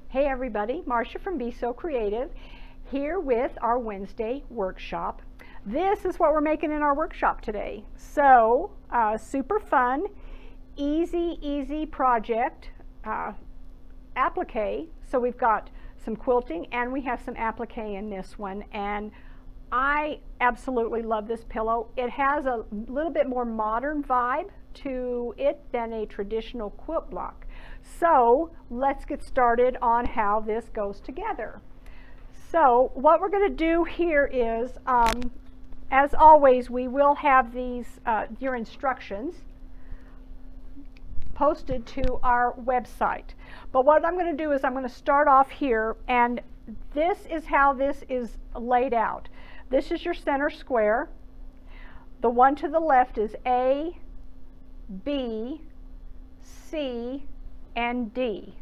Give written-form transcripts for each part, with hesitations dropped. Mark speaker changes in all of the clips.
Speaker 1: Hey everybody, Marcia from Be So Creative here with our Wednesday workshop. This is what we're making in our workshop today. So, super fun, easy project, applique. So we've got some quilting and we have some applique in this one, and I absolutely love this pillow. It has a little bit more modern vibe to it than a traditional quilt block. So let's get started on how this goes together. So what we're going to do here is, as always, we will have these, your instructions posted to our website. But what I'm going to do is I'm going to start off here, and this is how this is laid out. This is your center square. The one to the left is A, B, C, and D.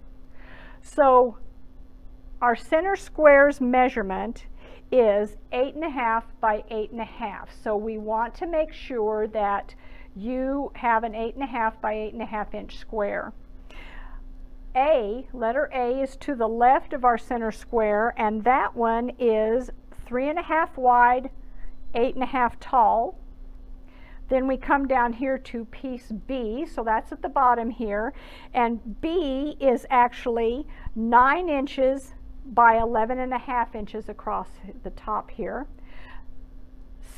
Speaker 1: So our center square's measurement is 8.5 by 8.5. So we want to make sure that you have an 8.5 by 8.5 inch square. Letter A is to the left of our center square, and that one is 3.5 wide, 8.5 tall. Then we come down here to piece B, so that's at the bottom here, and B is actually 9 inches by 11.5 inches across the top here.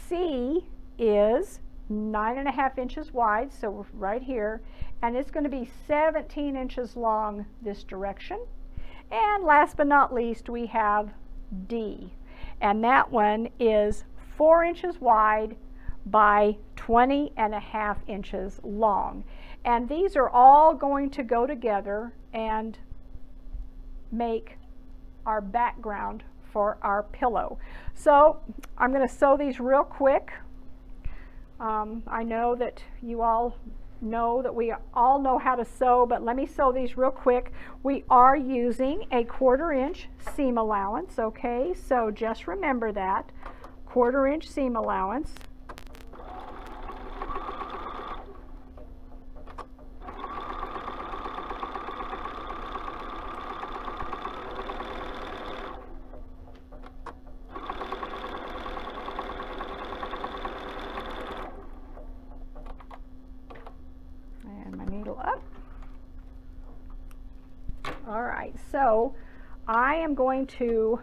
Speaker 1: C is 9.5 inches wide, so right here, and it's going to be 17 inches long this direction. And last but not least, we have D, and that one is 4 inches wide by 20.5 inches long. And these are all going to go together and make our background for our pillow. So I'm going to sew these real quick. I know that you all know that we all know how to sew, but let me sew these real quick. We are using a 1/4 inch seam allowance, okay? So just remember that, 1/4 inch seam allowance. So I am going to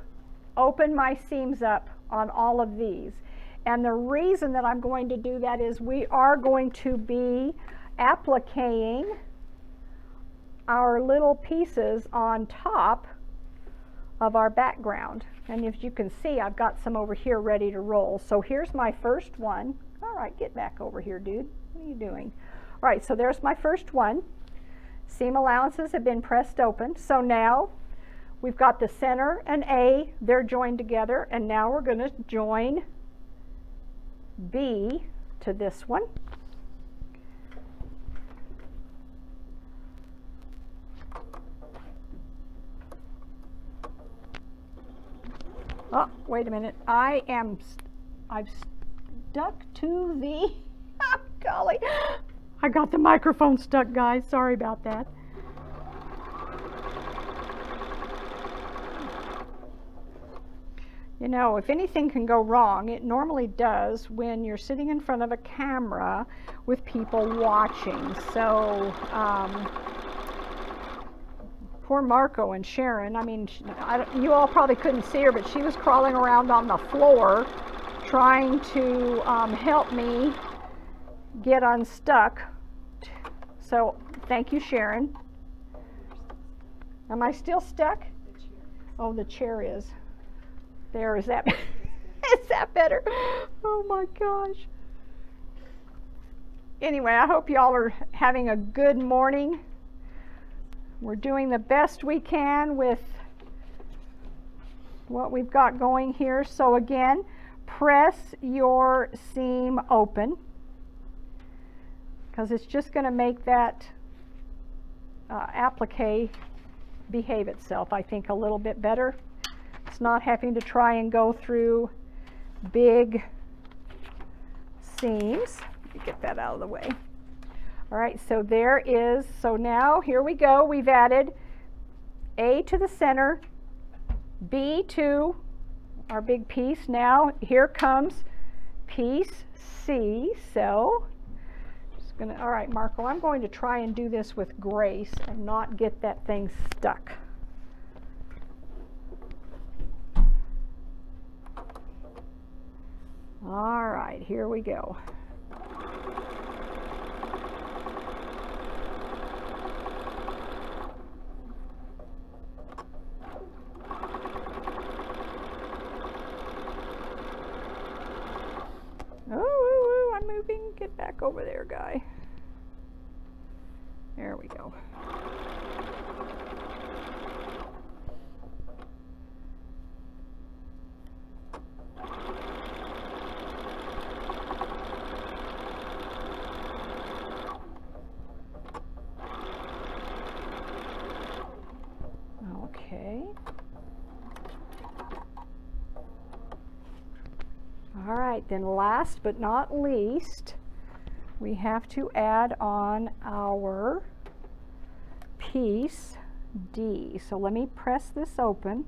Speaker 1: open my seams up on all of these. And the reason that I'm going to do that is we are going to be appliquing our little pieces on top of our background. And as you can see, I've got some over here ready to roll. So here's my first one. All right, get back over here, dude. What are you doing? All right, so there's my first one. Seam allowances have been pressed open. So now we've got the center and A, they're joined together, and now we're going to join B to this one. Oh, wait a minute. I've stuck to the, oh, golly. I got the microphone stuck, guys. Sorry about that. You know, if anything can go wrong, it normally does when you're sitting in front of a camera with people watching. So, poor Marco and Sharon, I mean, you all probably couldn't see her, but she was crawling around on the floor trying to help me get unstuck. So thank you, Sharon. Am I still stuck? Oh, the chair is. There, is that is that better? Oh my gosh. Anyway, I hope y'all are having a good morning. We're doing the best we can with what we've got going here. So again, press your seam open, because it's just going to make that applique behave itself, I think, a little bit better. It's not having to try and go through big seams. Let me get that out of the way. All right, so there is, so now here we go. We've added A to the center, B to our big piece. Now here comes piece C. So just gonna, all right, Marco, I'm going to try and do this with grace and not get that thing stuck. All right, here we go. Oh, I'm moving. Get back over there, guy. There we go. Okay. All right, then last but not least, we have to add on our piece D. So let me press this open.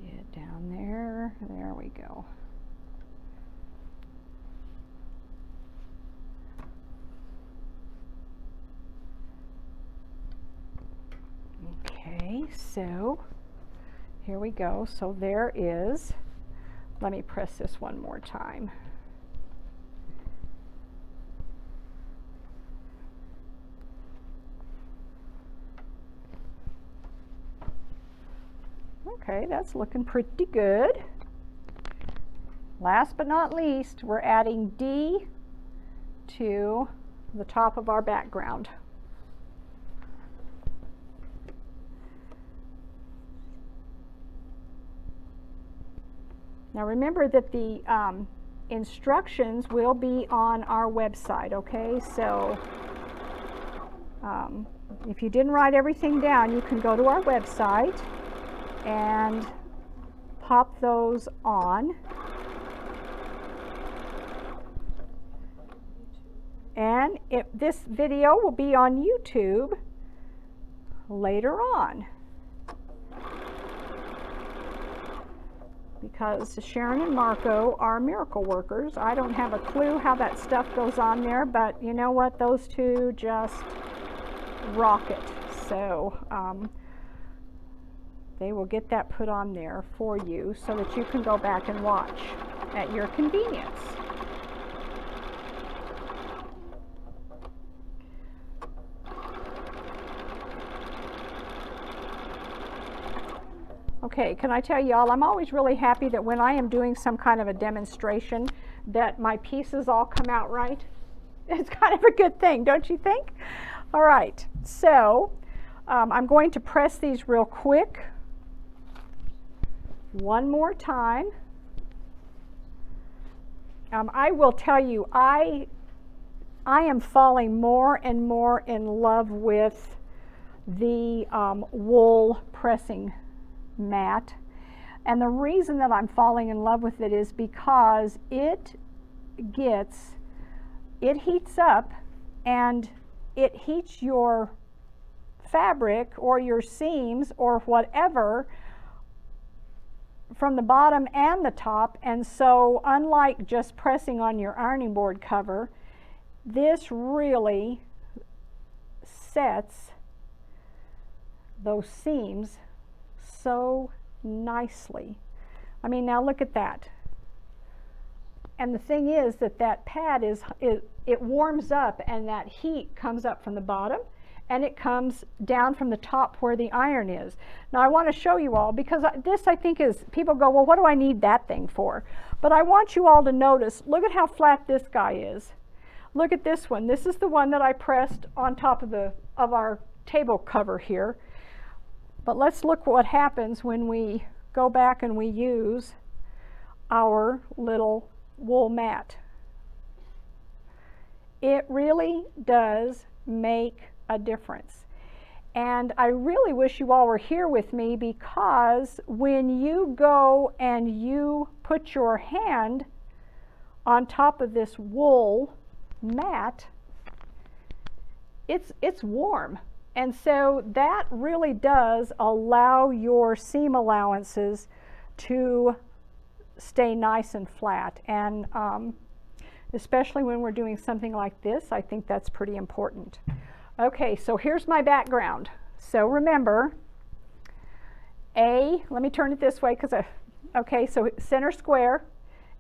Speaker 1: Get down there. There we go. Okay, so here we go. So there is, let me press this one more time. Okay, that's looking pretty good. Last but not least, we're adding D to the top of our background. Now remember that the instructions will be on our website, okay? So if you didn't write everything down, you can go to our website and pop those on. And this video will be on YouTube later on, because Sharon and Marco are miracle workers. I don't have a clue how that stuff goes on there, but you know what? Those two just rock it. So they will get that put on there for you so that you can go back and watch at your convenience. Okay, can I tell y'all, I'm always really happy that when I am doing some kind of a demonstration that my pieces all come out right. It's kind of a good thing, don't you think? All right, so I'm going to press these real quick one more time. I will tell you, I am falling more and more in love with the wool pressing mat, and the reason that I'm falling in love with it is because it heats up and it heats your fabric or your seams or whatever from the bottom and the top. And so unlike just pressing on your ironing board cover, this really sets those seams so nicely. I mean, now look at that. And the thing is that that pad it warms up, and that heat comes up from the bottom and it comes down from the top where the iron is. Now I want to show you all, because this I think is, people go, well, what do I need that thing for? But I want you all to notice, look at how flat this guy is. Look at this one. This is the one that I pressed on top of our table cover here. But let's look what happens when we go back and we use our little wool mat. It really does make a difference. And I really wish you all were here with me, because when you go and you put your hand on top of this wool mat, it's warm. And so that really does allow your seam allowances to stay nice and flat. And especially when we're doing something like this, I think that's pretty important. Okay, so here's my background. So remember, let me turn it this way, because okay, so center square,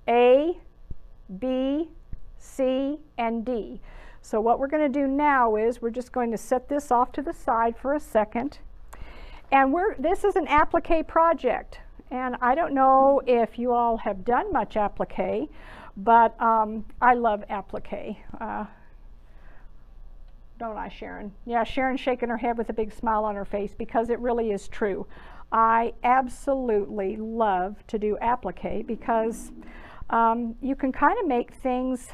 Speaker 1: A, B, C, and D. So what we're going to do now is we're just going to set this off to the side for a second. And this is an applique project. And I don't know if you all have done much applique, but I love applique. Don't I, Sharon? Yeah, Sharon's shaking her head with a big smile on her face, because it really is true. I absolutely love to do applique, because you can kind of make things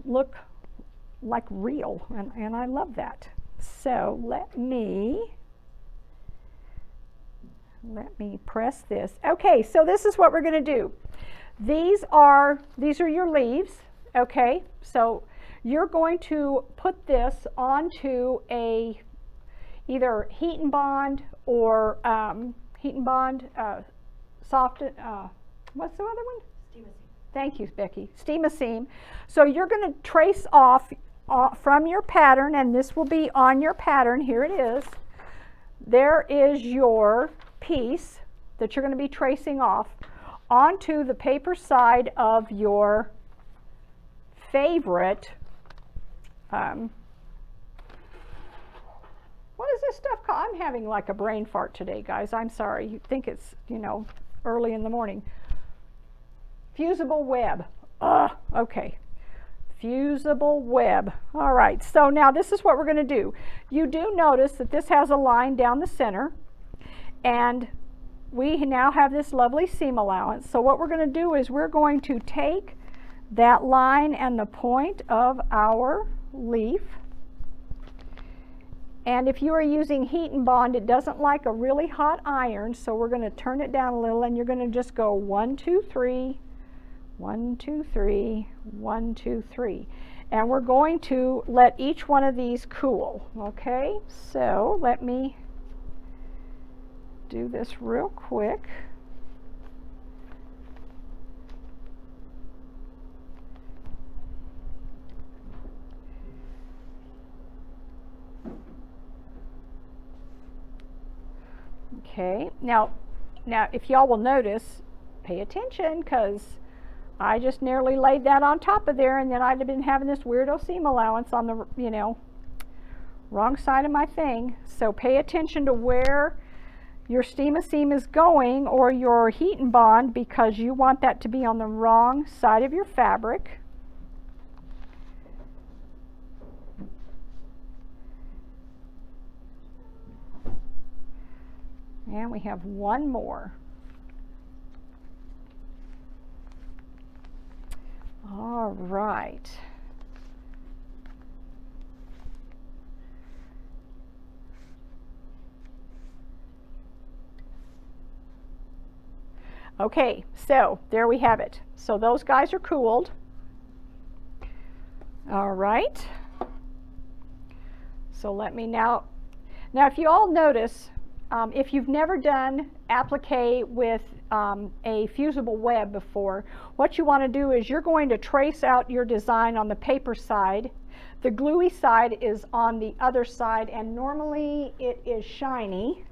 Speaker 1: look like real, and I love that. So let me press this. Okay, so this is what we're going to do. These are your leaves. Okay, so you're going to put this onto either heat and bond or soft. What's the other one? Thank you, Becky. Steam-A-Seam. So you're going to trace off from your pattern, and this will be on your pattern. Here it is. There is your piece that you're going to be tracing off onto the paper side of your favorite, what is this stuff called? I'm having like a brain fart today, guys. I'm sorry. You think it's, early in the morning. Fusible web. Okay. Fusible web. All right, so now this is what we're going to do. You do notice that this has a line down the center, and we now have this lovely seam allowance. So what we're going to do is we're going to take that line and the point of our leaf, and if you are using heat and bond, it doesn't like a really hot iron, so we're going to turn it down a little, and you're going to just go 1, 2, 3, 1, 2, 3, 1, 2, 3. And we're going to let each one of these cool. Okay, so let me do this real quick. Okay, now if y'all will notice, pay attention, because I just nearly laid that on top of there, and then I'd have been having this weirdo seam allowance on the, wrong side of my thing. So pay attention to where your Steam-A-Seam is going, or your heat and bond, because you want that to be on the wrong side of your fabric. And we have one more. All right. Okay, so there we have it. So those guys are cooled. All right. So let me now if you all notice, if you've never done applique with a fusible web before, what you want to do is you're going to trace out your design on the paper side. The gluey side is on the other side, and normally it is shiny.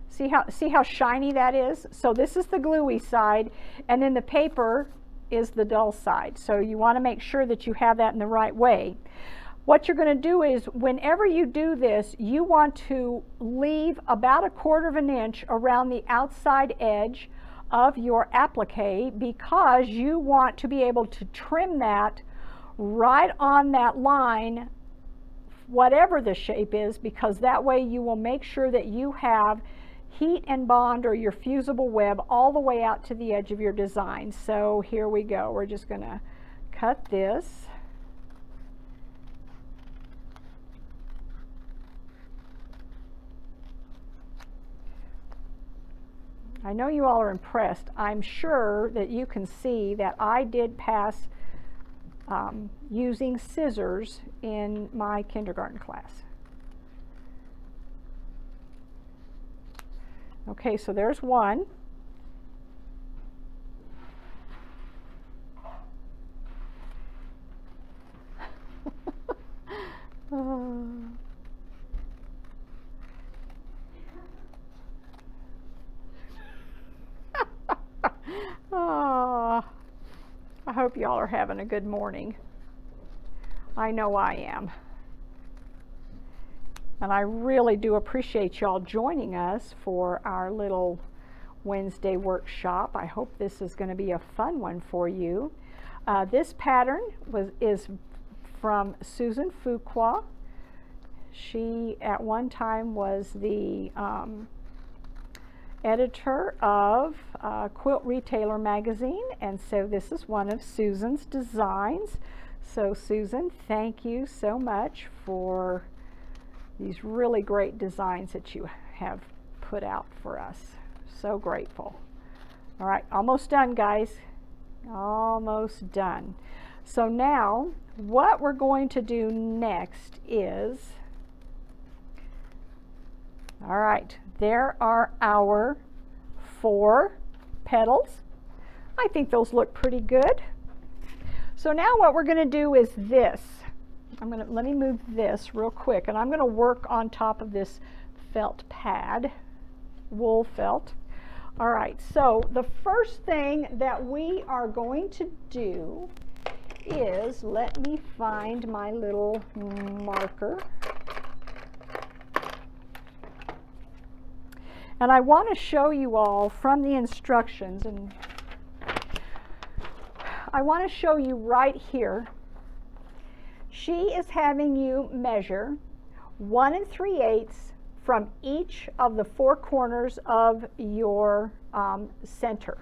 Speaker 1: See how shiny that is? So this is the gluey side, and then the paper is the dull side. So you want to make sure that you have that in the right way. What you're going to do is, whenever you do this, you want to leave about 1/4 inch around the outside edge of your applique, because you want to be able to trim that right on that line, whatever the shape is, because that way you will make sure that you have heat and bond, or your fusible web, all the way out to the edge of your design. So here we go. We're just going to cut this. I know you all are impressed. I'm sure that you can see that I did pass using scissors in my kindergarten class. Okay, so there's one. Oh, I hope y'all are having a good morning. I know I am. And I really do appreciate y'all joining us for our little Wednesday workshop. I hope this is going to be a fun one for you. This pattern is from Susan Fuqua. She at one time was the editor of Quilt Retailer magazine, and so this is one of Susan's designs. So Susan, thank you so much for these really great designs that you have put out for us. So grateful. All right, almost done, guys. Almost done. So now what we're going to do next is, all right, there are our 4 petals. I think those look pretty good. So now what we're going to do is this. Let me move this real quick, and I'm going to work on top of this felt pad, wool felt. All right, so the first thing that we are going to do is, let me find my little marker. And I want to show you all from the instructions, and I want to show you right here. She is having you measure 1 3/8 from each of the 4 corners of your center.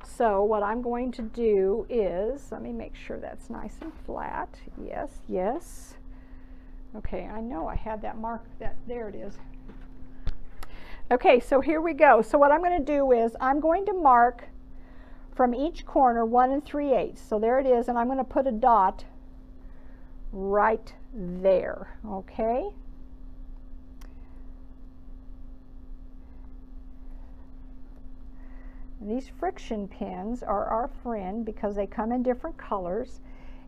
Speaker 1: So what I'm going to do is, let me make sure that's nice and flat. Yes, yes. Okay, I know I had that mark, there it is. Okay, so here we go. So what I'm going to do is, I'm going to mark from each corner 1 3/8. So there it is, and I'm going to put a dot right there, okay? And these friction pins are our friend because they come in different colors,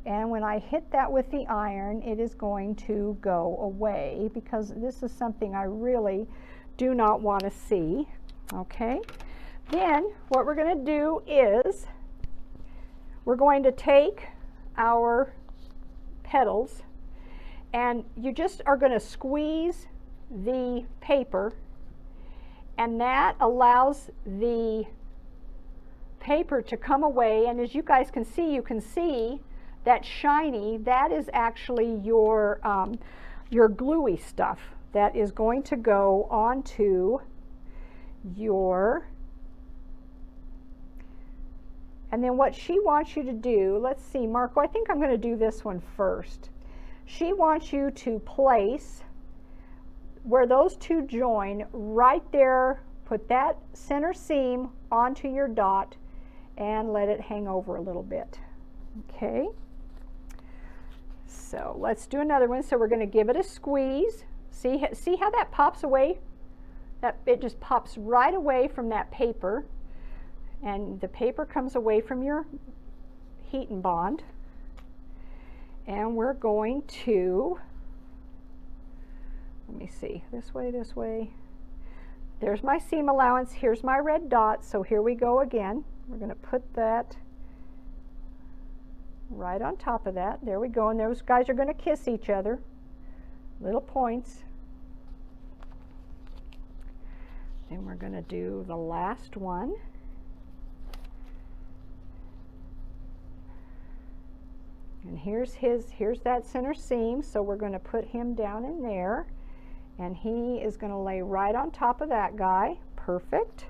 Speaker 1: and when I hit that with the iron, it is going to go away because this is something I really do not want to see, okay? Then what we're going to do is, we're going to take our petals, and you just are going to squeeze the paper, and that allows the paper to come away, and as you guys can see that shiny, that is actually your gluey stuff that is going to go onto your, and then what she wants you to do, let's see, Marco, I think I'm going to do this one first. She wants you to place where those 2 join right there, put that center seam onto your dot and let it hang over a little bit. Okay, so let's do another one. So we're going to give it a squeeze. See how that pops away? It just pops right away from that paper, and the paper comes away from your heat and bond. And we're going to, let me see, this way. There's my seam allowance, here's my red dot, so here we go again. We're going to put that right on top of that. There we go, and those guys are going to kiss each other. Little points. Then we're going to do the last one. And here's that center seam, so we're going to put him down in there, and he is going to lay right on top of that guy. Perfect.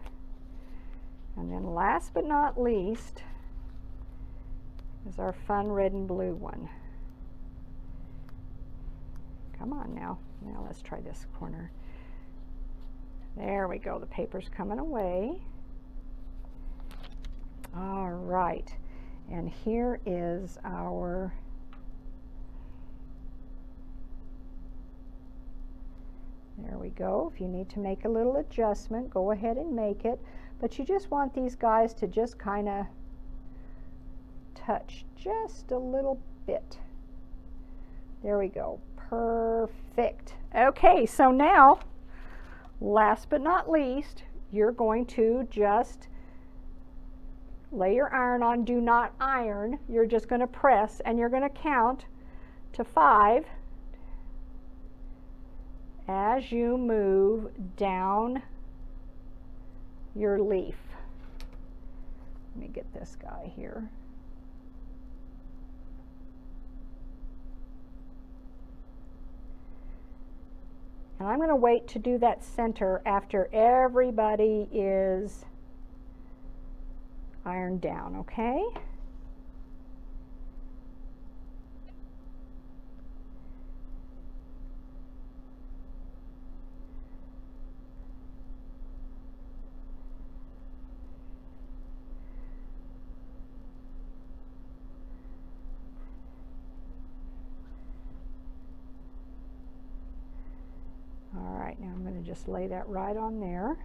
Speaker 1: And then last but not least is our fun red and blue one. Come on now. Now let's try this corner. There we go. The paper's coming away. right, and here is our there we go. If you need to make a little adjustment, go ahead and make it. But you just want these guys to just kind of touch just a little bit. There we go. Perfect. Okay, so now, last but not least, you're going to just lay your iron on. Do not iron. You're just going to press, and you're going to count to 5 as you move down your leaf. Let me get this guy here. And I'm going to wait to do that center after everybody is ironed down, okay? Now I'm going to just lay that right on there.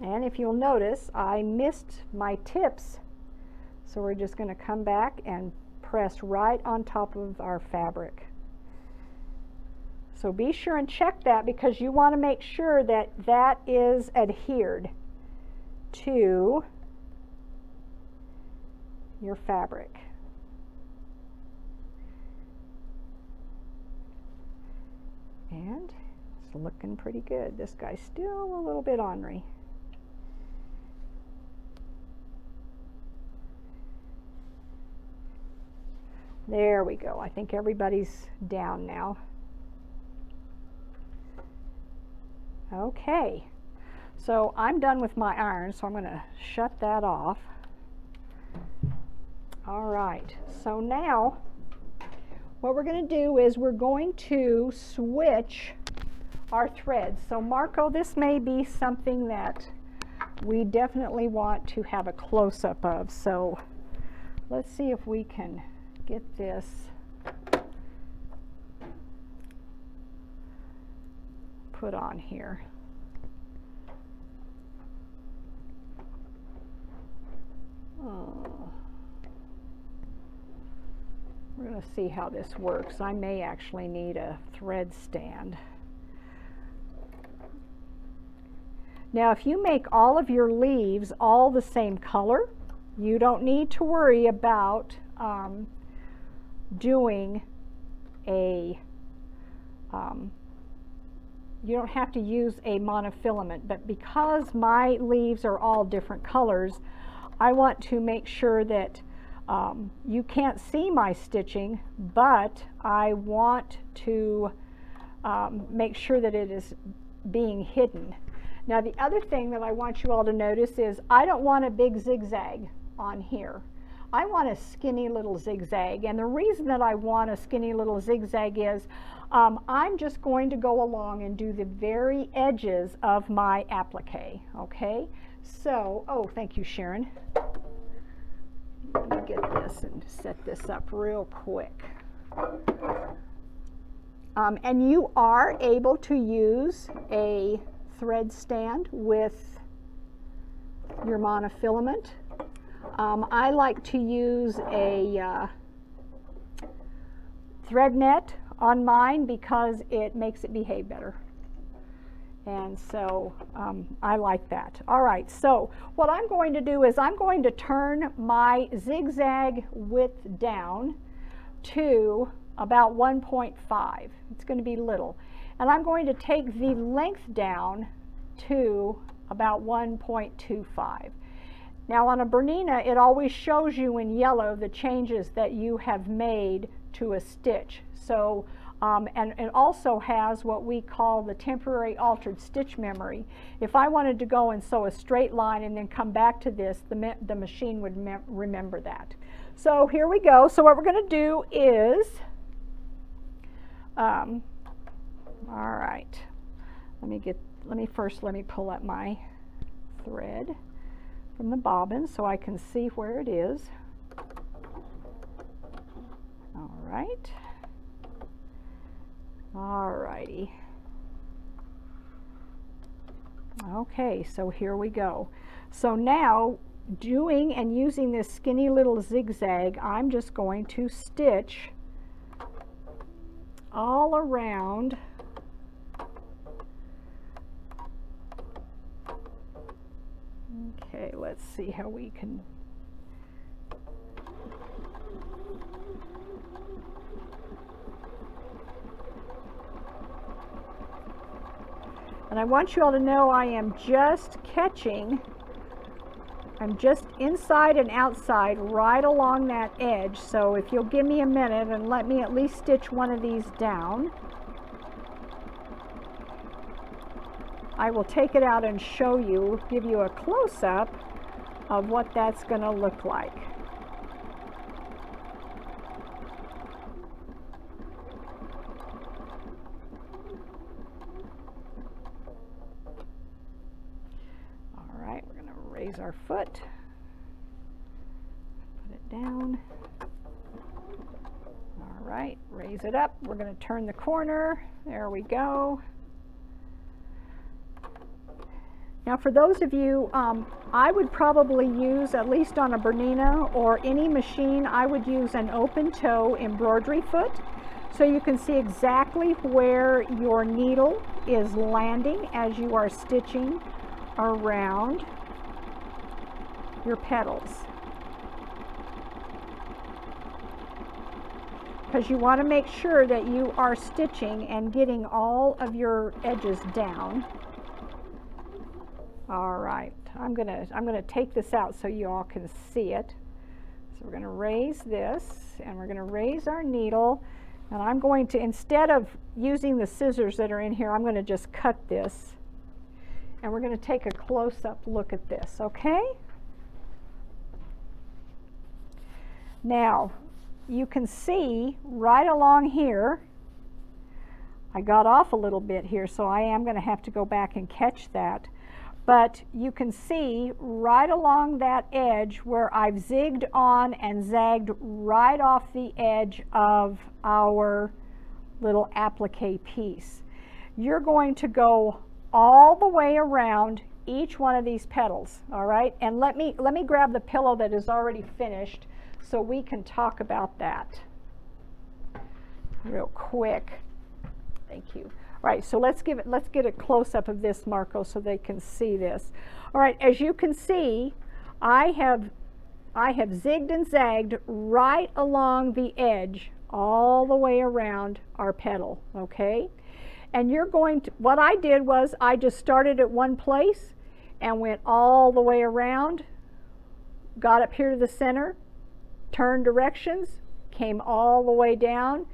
Speaker 1: And if you'll notice, I missed my tips, so we're just going to come back and press right on top of our fabric. So be sure and check that, because you want to make sure that that is adhered to your fabric. And it's looking pretty good. This guy's still a little bit ornery. There we go. I think everybody's down now. Okay, so I'm done with my iron, so I'm going to shut that off. All right, so now what we're going to do is we're going to switch our threads. So Marco, this may be something that we definitely want to have a close-up of. So let's see if we can get this put on here. Oh. We're going to see how this works. I may actually need a thread stand. Now, if you make all of your leaves all the same color, you don't need to worry about doing a, you don't have to use a monofilament, but because my leaves are all different colors, I want to make sure that you can't see my stitching, but I want to make sure that it is being hidden. Now, the other thing that I want you all to notice is I don't want a big zigzag on here. I want a skinny little zigzag, and the reason that I want a skinny little zigzag is I'm just going to go along and do the very edges of my applique, okay? So, oh, thank you, Sharon. Let me get this and set this up real quick. And you are able to use a thread stand with your monofilament. I like to use a thread net on mine because it makes it behave better. And so I like that. All right, so what I'm going to do is I'm going to turn my zigzag width down to about 1.5. It's going to be little. And I'm going to take the length down to about 1.25. Now on a Bernina, it always shows you in yellow the changes that you have made to a stitch. So, and it also has what we call the temporary altered stitch memory. If I wanted to go and sew a straight line and then come back to this, the machine would remember that. So here we go. So what we're going to do is, all right, let me pull up my thread from the bobbin so I can see where it is. All right. All righty. Okay, so here we go. So now, doing and using this skinny little zigzag, I'm just going to stitch all around Okay, let's see how we can and I want you all to know I am just catching, I'm just inside and outside right along that edge. So if you'll give me a minute and let me at least stitch one of these down, I will take it out and show you, give you a close-up of what that's going to look like. All right, we're going to raise our foot, put it down. All right, raise it up. We're going to turn the corner. There we go. Now for those of you, I would probably use, at least on a Bernina or any machine, I would use an open toe embroidery foot so you can see exactly where your needle is landing as you are stitching around your petals. Because you want to make sure that you are stitching and getting all of your edges down. All right, I'm gonna take this out so you all can see it. So we're gonna raise this, and we're gonna raise our needle, and I'm going to, instead of using the scissors that are in here, I'm gonna just cut this, and we're gonna take a close-up look at this, okay? Now, you can see right along here, I got off a little bit here, so I am gonna have to go back and catch that. But you can see right along that edge where I've zigged on and zagged right off the edge of our little applique piece. You're going to go all the way around each one of these petals, all right? And let me grab the pillow that is already finished so we can talk about that real quick. Thank you. All right, so let's get a close-up of this, Marco, so they can see this. All right, as you can see, I have zigged and zagged right along the edge all the way around our petal, okay? And you're going to, what I did was I just started at one place and went all the way around, got up here to the center, turned directions, came all the way down.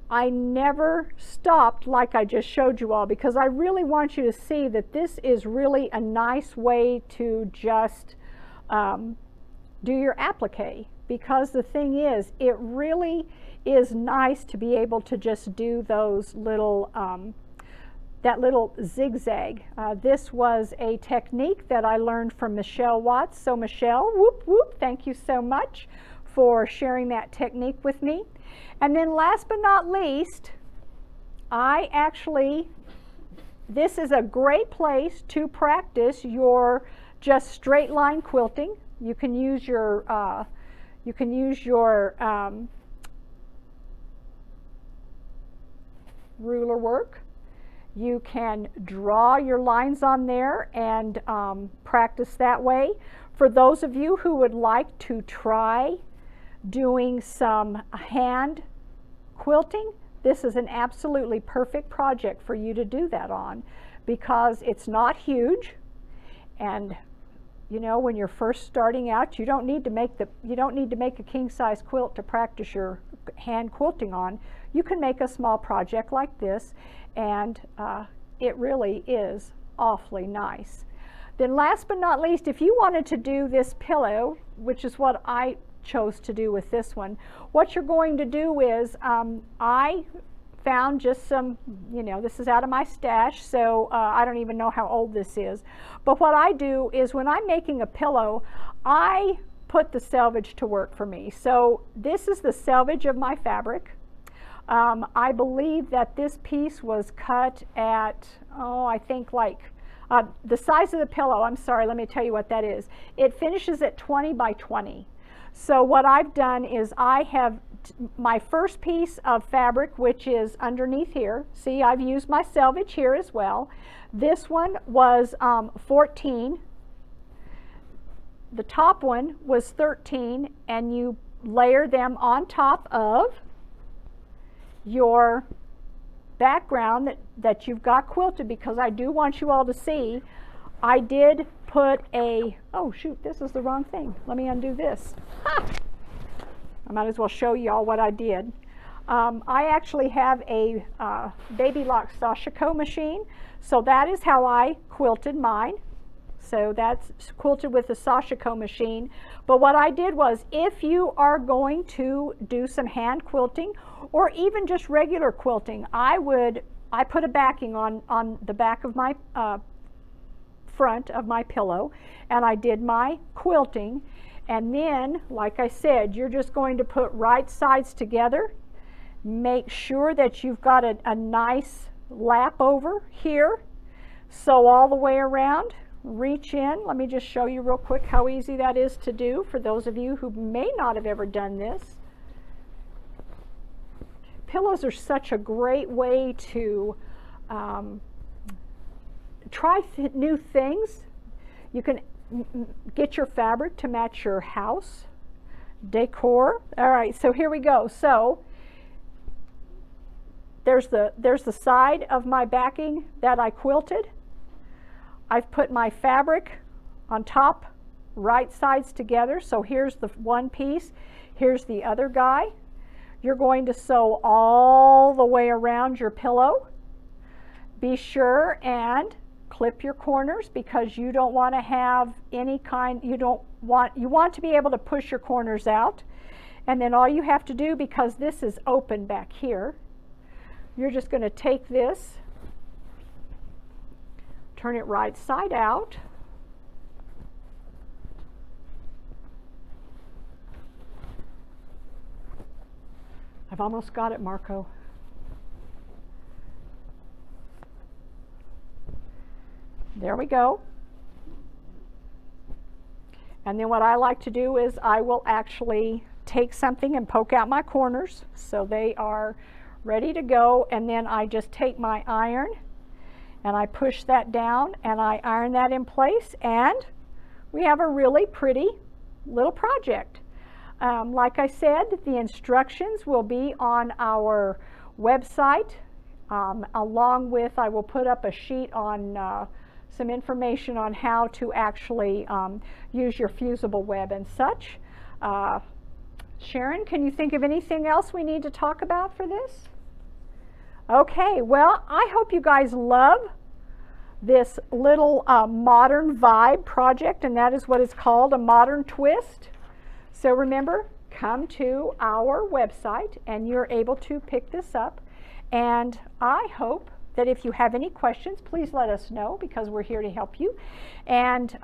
Speaker 1: I never stopped like I just showed you all, because I really want you to see that this is really a nice way to just do your applique, because the thing is, it really is nice to be able to just do those little that little zigzag. This was a technique that I learned from Michelle Watts. So Michelle, whoop whoop, thank you so much for sharing that technique with me. And then last but not least, this is a great place to practice your just straight line quilting. You can use your ruler work. You can draw your lines on there and practice that way. For those of you who would like to try doing some hand quilting, this is an absolutely perfect project for you to do that on, because it's not huge, and you know, when you're first starting out, you don't need to make a king-size quilt to practice your hand quilting on. You can make a small project like this, and it really is awfully nice. Then last but not least, if you wanted to do this pillow, which is what I chose to do with this one, what you're going to do is, I found just some, this is out of my stash, so I don't even know how old this is. But what I do is when I'm making a pillow, I put the selvage to work for me. So this is the selvage of my fabric. I believe that this piece was cut at, I think like the size of the pillow. I'm sorry, let me tell you what that is. It finishes at 20 by 20. So what I've done is I have my first piece of fabric, which is underneath here. See, I've used my selvage here as well. This one was 14. The top one was 13, and you layer them on top of your background that you've got quilted, because I do want you all to see. I did put a, oh shoot, this is the wrong thing. Let me undo this. Ha! I might as well show you all what I did. I actually have a Baby Lock Sashiko machine, so that is how I quilted mine. So that's quilted with the Sashiko machine. But what I did was, if you are going to do some hand quilting or even just regular quilting, I put a backing on the back of my front of my pillow, and I did my quilting. And then, like I said, you're just going to put right sides together. Make sure that you've got a nice lap over here. Sew all the way around. Reach in. Let me just show you real quick how easy that is to do for those of you who may not have ever done this. Pillows are such a great way to try new things. You can get your fabric to match your house decor. All right, so here we go. So there's the side of my backing that I quilted. I've put my fabric on top, right sides together. So here's the one piece, here's the other guy. You're going to sew all the way around your pillow. Be sure and clip your corners, because you don't want to have any kind, you want to be able to push your corners out. And then all you have to do, because this is open back here, you're just going to take this, turn it right side out. I've almost got it, Marco. There we go. And then what I like to do is I will actually take something and poke out my corners so they are ready to go, and then I just take my iron and I push that down and I iron that in place, and we have a really pretty little project. Like I said, the instructions will be on our website, along with, I will put up a sheet on some information on how to actually use your fusible web and such. Sharon, can you think of anything else we need to talk about for this? Okay, well, I hope you guys love this little modern vibe project, and that is what it's called, a modern twist. So remember, come to our website and you're able to pick this up. And I hope that if you have any questions, please let us know, because we're here to help you. And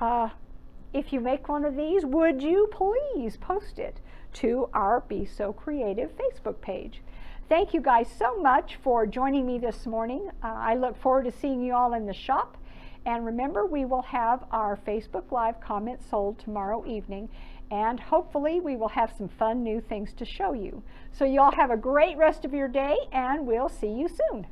Speaker 1: if you make one of these, would you please post it to our Be So Creative Facebook page. Thank you guys so much for joining me this morning. I look forward to seeing you all in the shop. And remember, we will have our Facebook Live comments sold tomorrow evening. And hopefully we will have some fun new things to show you. So you all have a great rest of your day, and we'll see you soon.